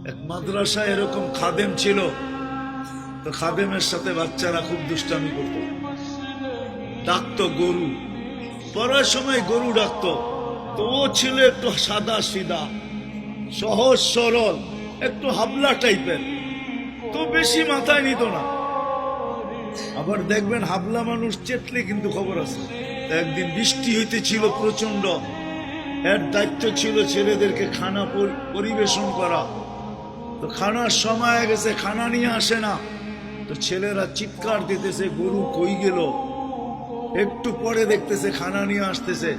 এক মাদ্রাসায় এরকম খাদেম ছিল, তো খাদেমের সাথে বাচ্চারা খুব দুষ্টামি করত, ডাকতো গরু, পড়ার সময় গরু ডাকতো। তো ও ছিল একটু সাদা সিধা, সহজ সরল, একটু হাবলা টাইপের, তো বেশি মাথায় নিত না। আবার দেখবেন হাবলা মানুষ চেতলে কিন্তু খবর আছে। একদিন বৃষ্টি হইতেছিল প্রচন্ড, এর দায়িত্ব ছিল ছেলেদেরকে খানা পরিবেশন করা। তো খানার সময় গেছে, খানা নিয়ে আসে না, তো ছেলেরা চিৎকার দিতেছে গরু কই গেল। একটু পরে দেখতেছে খানা নিয়ে আসতেছে,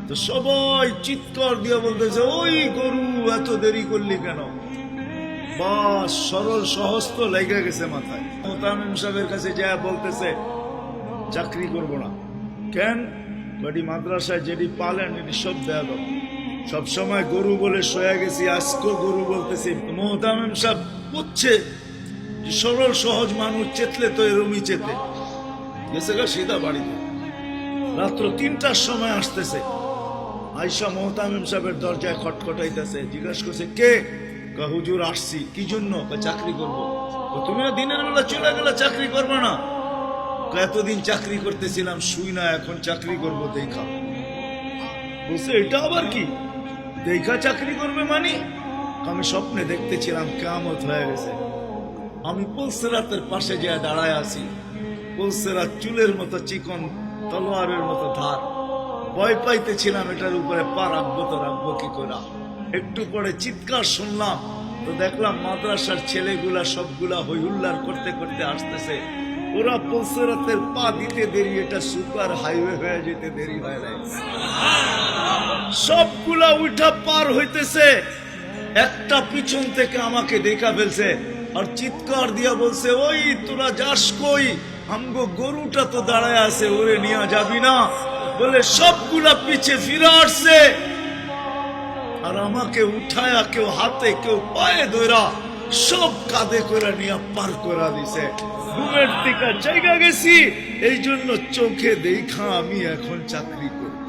তো সবাই চিৎকার দিয়ে বলতেছে ওই গরু এত দেরি করলি কেন। বাস সরল সহজ তো লেগে গেছে মাথায়। মোতামিম সাহেবের কাছে যা বলতেছে চাকরি করব না। কেন? বাড়ি মাদ্রাসায় যেটি পালেন এটি সব দেয়া দাও। সবসময় গরু বলে শোয়া গেছি, আজকেও গরু বলতেছি। মোতামিম সাহেব বুঝছে সরল সহজ মানুষ চেতলে তো এরমই চেতে গেছে গা সিধা বাড়িতে। রাত্র ৩টার সময় আসতেছে, আয়সা মোহতামিম সাহেবের দরজায় খটখটাইতেছে, জিজ্ঞাসা করছে কে? হুজুর আসছি। কি জন্য? চাকরি করবো। তুমি দিনের বেলা চলে গেলে চাকরি করবে না? এতদিন চাকরি করতেছিলাম শুই না, এখন চাকরি করব দেখা। বলছে এটা আবার কি দেখা চাকরি করবে মানে? আমি স্বপ্নে দেখতেছিলাম কিয়ামত হয়ে গেছে, আমি পুলসিরাতের পাশে যে দাঁড়ায় আছি, পুলসিরাত চুলের মতো চিকন, তলোয়ারের মতো ধার। ভয় পাইতেছিলাম এটার উপরে পা রাখবো তো রাখবো কি করে। একটু পরে চিৎকার শুনলাম, তো দেখলাম মাদ্রাসার ছেলেগুলা সবগুলা হই হুল্লার করতে করতে আসতেছে। ওরা পুলসিরাতের পা দিতে দেরি, এটা সুপার হাইওয়ে হয়ে যেতে দেরি হয় নাই। সবগুলা উঠা পার হইতেছে, একটা পিছন থেকে আমাকে দেখা ফেলছে আর চিৎকার দিয়া বলছে ওই তোরা যাস কই? আমগো গরুটা তো দাঁড়ায় আছে, ওরে নিয়ে যাবি না? বলে সবগুলা পিছে ফিরে আসছে আর আমাকে উঠায়া কেউ হাতে কেউ পায়ে ধরা সব কাঁধে করে নিয়ে পার করে দিছে। ঘুমের থেকে জায়গা গেছি, এই জন্য চোখে দেখা আমি এখন চাকরি করব।